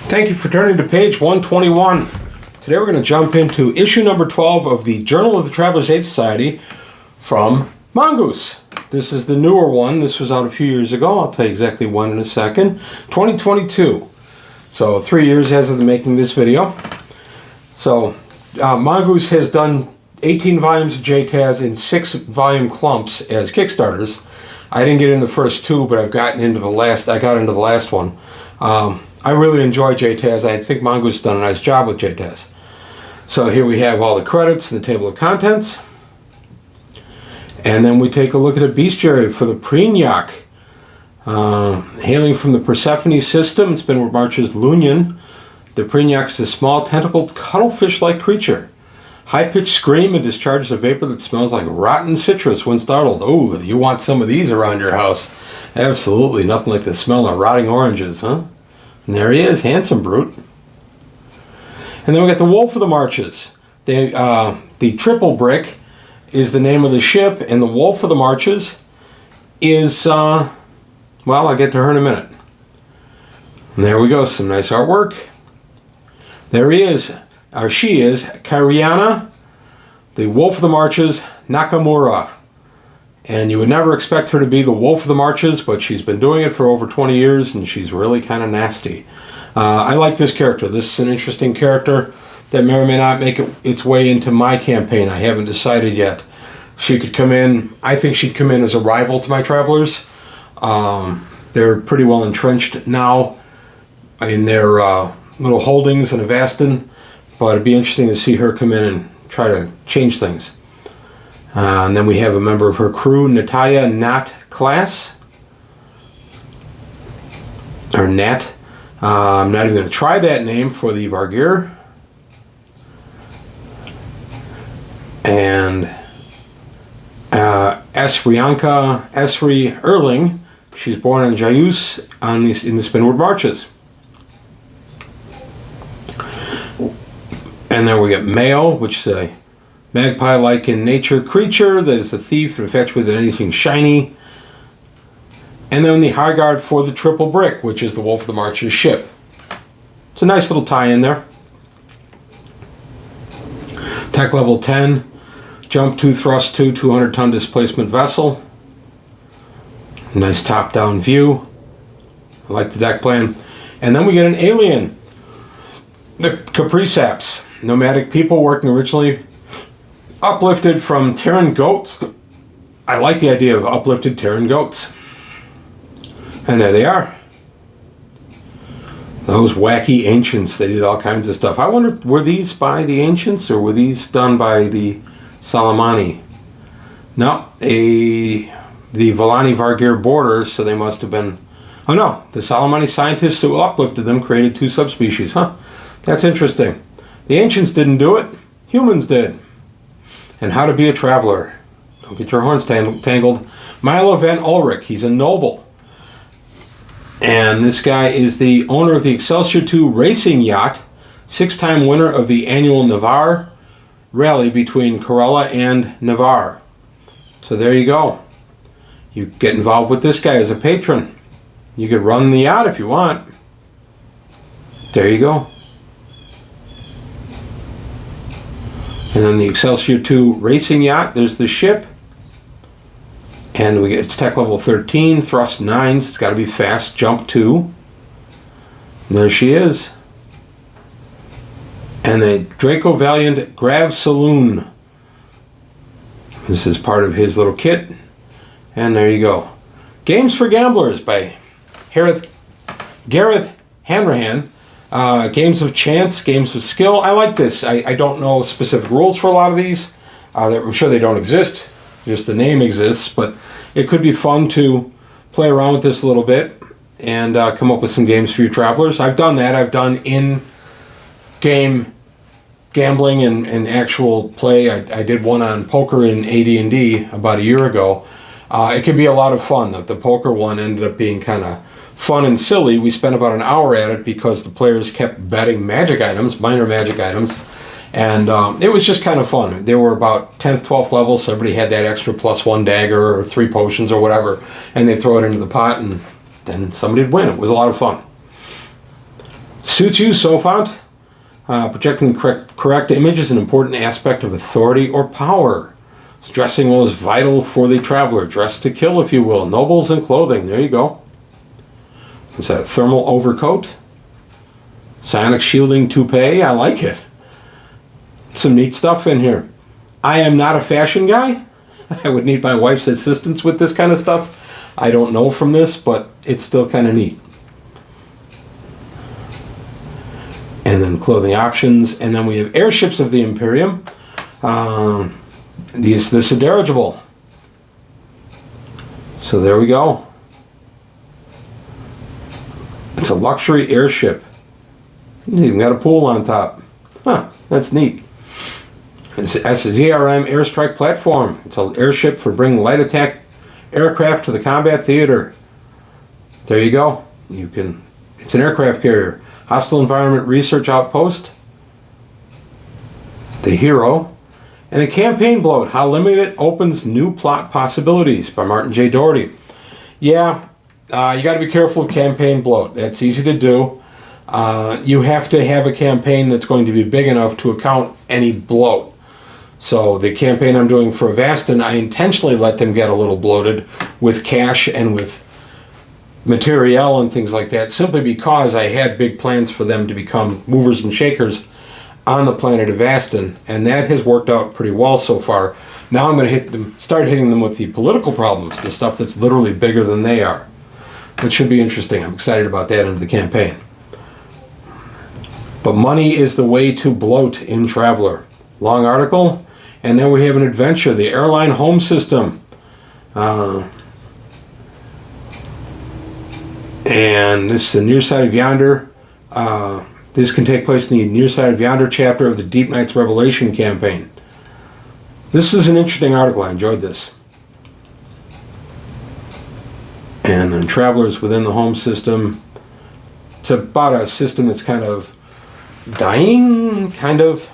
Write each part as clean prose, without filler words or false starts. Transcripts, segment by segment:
Thank you for turning to page 121. Today we're going to jump into issue number 12 of the Journal of the Traveler's Aid Society from Mongoose. This is the newer one. This was out a few years ago. I'll tell you exactly when in a second. 2022. So 3 years as of the making this video. So Mongoose has done 18 volumes of JTAS in 6 volume clumps as Kickstarters. I didn't get in the first 2, but I've gotten into the last. I got into the last one. I really enjoy JTAS. I think Mongoose has done a nice job with JTAS. So here we have all the credits and the table of contents. And then we take a look at a bestiary for the Preenyak. Hailing from the Persephone system, it's been March's Lunyan. The Preenyak is a small tentacled cuttlefish-like creature. High-pitched scream and discharges a vapor that smells like rotten citrus when startled. Oh, you want some of these around your house. Absolutely, nothing like the smell of rotting oranges, huh? And there he is, handsome brute. And then we got the Wolf of the Marches. The Triple Brick is the name of the ship, and the Wolf of the Marches is, well, I'll get to her in a minute. And there we go, some nice artwork. There he is, or she is, Kariana, the Wolf of the Marches, Nakamura. And you would never expect her to be the Wolf of the Marches, but she's been doing it for over 20 years, and she's really kind of nasty. I like this character. This is an interesting character that may or may not make its way into my campaign. I haven't decided yet. She could come in, I think she'd come in as a rival to my Travelers. They're pretty well entrenched now in their little holdings in Avastin, but it'd be interesting to see her come in and try to change things. And then we have a member of her crew, Nataya Nat Class. Or Nat. I'm not even going to try that name for the Vargir. And Esrianka Esri Erling. She's born on Jayus in the Spinward Marches. And then we get Mayo, which is a magpie-like in nature creature that is a thief and infatuated with anything shiny. And then the High Guard for the Triple Brick, which is the Wolf of the Marches ship. It's a nice little tie-in there. Tech level 10, jump 2, thrust 2, 200-ton displacement vessel. Nice top-down view. I like the deck plan. And then we get an alien. The Capriceps, nomadic people working originally uplifted from Terran goats. I like the idea of uplifted Terran goats. And there they are. Those wacky ancients, they did all kinds of stuff. I wonder, were these by the ancients or were these done by the Salamani? No, the Volani Vargir borders, so they must have been... Oh no, the Salamani scientists who uplifted them created 2 subspecies, huh? That's interesting. The ancients didn't do it, humans did. And how to be a traveler. Don't get your horns tangled. Milo Van Ulrich, he's a noble. And this guy is the owner of the Excelsior II racing yacht, 6-time winner of the annual Navarre rally between Corella and Navarre. So there you go. You get involved with this guy as a patron. You could run the yacht if you want. There you go. And then the Excelsior II racing yacht, there's the ship. And we get it's tech level 13, thrust 9, it's got to be fast, jump 2. And there she is. And the Draco Valiant Grav Saloon. This is part of his little kit. And there you go. Games for Gamblers by Gareth Hanrahan. Games of chance, games of skill. I like this. I don't know specific rules for a lot of these. I'm sure they don't exist. Just the name exists. But it could be fun to play around with this a little bit and come up with some games for your Travelers. I've done that. I've done in-game gambling and actual play. I did one on poker in AD&D about a year ago. It can be a lot of fun. The poker one ended up being kind of fun and silly. We spent about an hour at it because the players kept betting magic items, minor magic items, and it was just kind of fun. They were about 10th, 12th level, so everybody had that extra +1 dagger or 3 potions or whatever, and they throw it into the pot, and then somebody'd win. It was a lot of fun. Suits you, Sofont. Projecting the correct image is an important aspect of authority or power. Dressing well is vital for the traveler. Dress to kill, if you will. Nobles in clothing. There you go. Is that a thermal overcoat? Psionic shielding toupee. I like it. Some neat stuff in here. I am not a fashion guy. I would need my wife's assistance with this kind of stuff. I don't know from this, but it's still kind of neat. And then clothing options. And then we have airships of the Imperium. This is a dirigible. So there we go. It's a luxury airship. It's even got a pool on top. Huh, that's neat. It's a ZRM airstrike platform. It's an airship for bringing light attack aircraft to the combat theater. There you go. It's an aircraft carrier. Hostile Environment Research Outpost. The Hero. And a campaign bloat. How limited opens new plot possibilities by Martin J. Doherty. Yeah, you got to be careful of campaign bloat. That's easy to do. You have to have a campaign that's going to be big enough to account any bloat. So the campaign I'm doing for Avastin, I intentionally let them get a little bloated with cash and with materiel and things like that, simply because I had big plans for them to become movers and shakers on the planet Avastin, and that has worked out pretty well so far. Now I'm going to start hitting them with the political problems, the stuff that's literally bigger than they are. Which should be interesting. I'm excited about that into the campaign. But money is the way to bloat in Traveler. Long article. And then we have an adventure, the airline home system. And this is the Near Side of Yonder. This can take place in the Near Side of Yonder chapter of the Deep Knights Revelation campaign. This is an interesting article. I enjoyed this. And then Travelers within the home system. It's about a system that's kind of dying, kind of.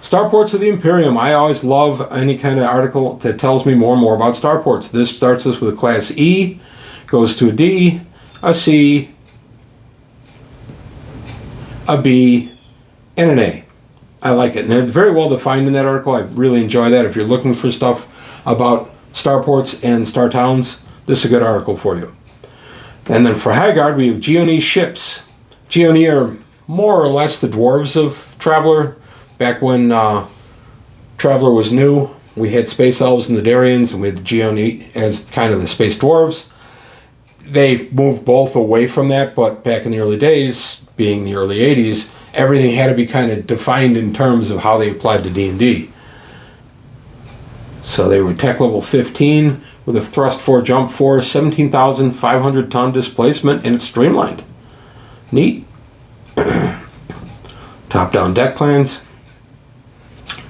Starports of the Imperium. I always love any kind of article that tells me more and more about starports. This starts us with a Class E, goes to a D, a C, a B, and an A. I like it. And they're very well defined in that article. I really enjoy that. If you're looking for stuff about starports and star towns, this is a good article for you. And then for Haggard, we have Geonese ships. Geonese are more or less the dwarves of Traveler. Back when Traveler was new, we had space elves and the Darians, and we had the Geonese as kind of the space dwarves. They moved both away from that, but back in the early days, being the early 80s, everything had to be kind of defined in terms of how they applied to D&D. So they were tech level 15 with a thrust 4 jump 4, 17,500 ton displacement, and it's streamlined. Neat. Top-down deck plans.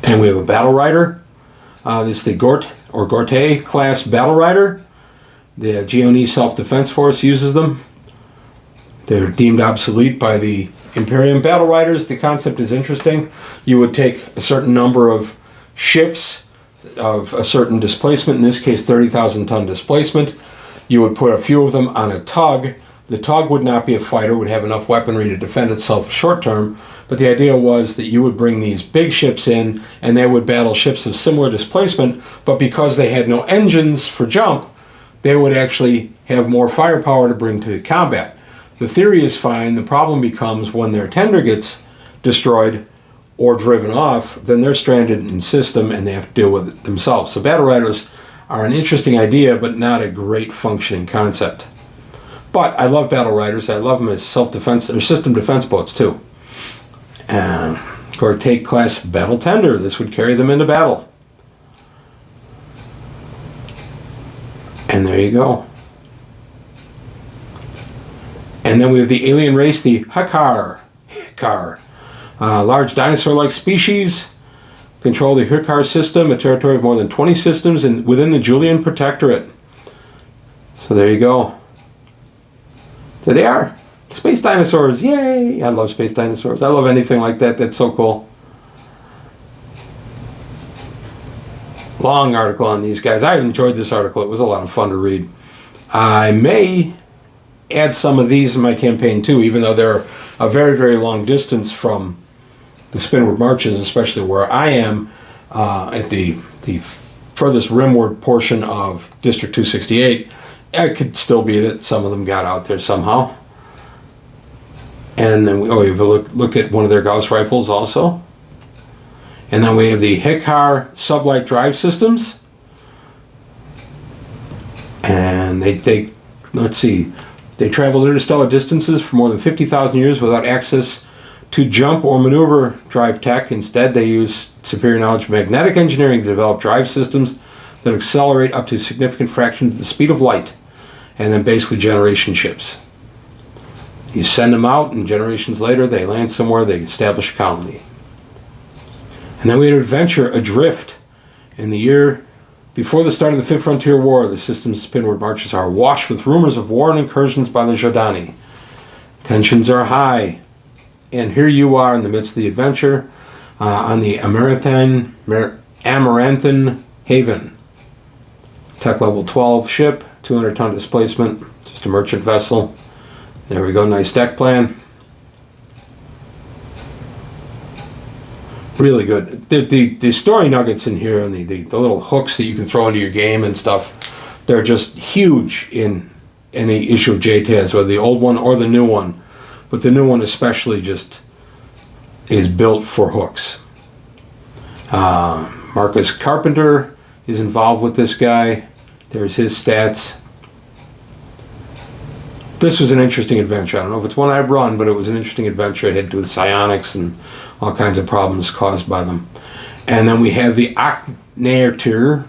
And we have a battle rider. This is the Gort or Gorte class battle rider. The Geonese Self-Defense Force uses them. They're deemed obsolete by the Imperium battle riders. The concept is interesting. You would take a certain number of ships of a certain displacement, in this case 30,000 ton displacement. You would put a few of them on a tug. The tug would not be a fighter, would have enough weaponry to defend itself short term, but the idea was that you would bring these big ships in and they would battle ships of similar displacement, but because they had no engines for jump, they would actually have more firepower to bring to combat. The theory is fine. The problem becomes when their tender gets destroyed or driven off, then they're stranded in system and they have to deal with it themselves. So battle riders are an interesting idea, but not a great functioning concept. But I love battle riders. I love them as self-defense or system defense boats too. And Gorte class battle tender. This would carry them into battle. And there you go. And then we have the alien race, the Hikar. Large dinosaur-like species. Control the Hikar system, a territory of more than 20 systems and within the Julian Protectorate. So there you go. There they are. Space dinosaurs. Yay! I love space dinosaurs. I love anything like that. That's so cool. Long article on these guys. I enjoyed this article. It was a lot of fun to read. I may add some of these in my campaign too, even though they're a very, very long distance from the Spinward Marches, especially where I am at the furthest rimward portion of District 268. It could still be that some of them got out there somehow. And then we have a look at one of their Gauss rifles also. And then we have the Hikar sublight drive systems. And they let's see, they traveled interstellar distances for more than 50,000 years without access to jump or maneuver drive tech. Instead, they use superior knowledge of magnetic engineering to develop drive systems that accelerate up to significant fractions of the speed of light, and then basically generation ships. You send them out, and generations later, they land somewhere, they establish a colony. And then we had an adventure adrift. In the year before the start of the Fifth Frontier War, the system's Spinward Marches are awash with rumors of war and incursions by the Jordani. Tensions are high. And here you are in the midst of the adventure on the Amaranthan Haven. Tech level 12 ship, 200-ton displacement, just a merchant vessel. There we go, nice deck plan. Really good. The story nuggets in here and the little hooks that you can throw into your game and stuff, they're just huge in any issue of JTAS, whether the old one or the new one. But the new one especially just is built for hooks. Marcus Carpenter is involved with this guy. There's his stats. This was an interesting adventure. I don't know if it's one I'd run, but it was an interesting adventure. It had to do with psionics and all kinds of problems caused by them. And then we have the Acnair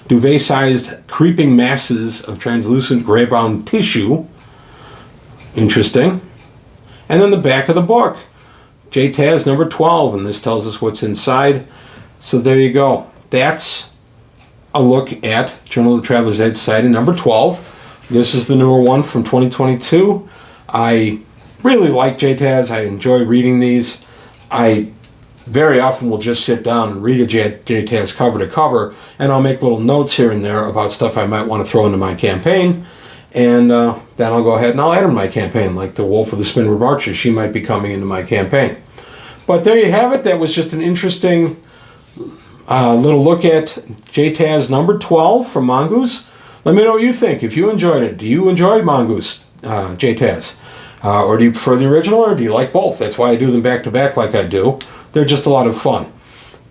duvet-sized creeping masses of translucent gray-brown tissue. Interesting. And then the back of the book, JTAS number 12, and this tells us what's inside. So there you go. That's a look at Journal of the Traveler's Aid Society number 12. This is the newer one from 2022. I really like JTAS. I enjoy reading these. I very often will just sit down and read a JTAS cover to cover, and I'll make little notes here and there about stuff I might want to throw into my campaign. And then I'll go ahead and I'll add them to my campaign, like the Wolf of the Spinward Marches. She might be coming into my campaign. But there you have it. That was just an interesting little look at JTAS number 12 from Mongoose. Let me know what you think. If you enjoyed it, do you enjoy Mongoose JTAS? Or do you prefer the original, or do you like both? That's why I do them back to back like I do. They're just a lot of fun.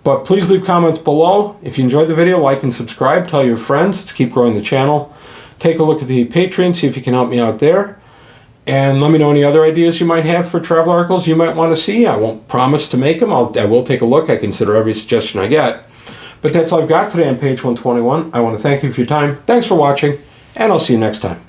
But please leave comments below. If you enjoyed the video, like and subscribe. Tell your friends to keep growing the channel. Take a look at the Patreon, see if you can help me out there. And let me know any other ideas you might have for travel articles you might want to see. I won't promise to make them. I will take a look. I consider every suggestion I get. But that's all I've got today on page 121. I want to thank you for your time. Thanks for watching, and I'll see you next time.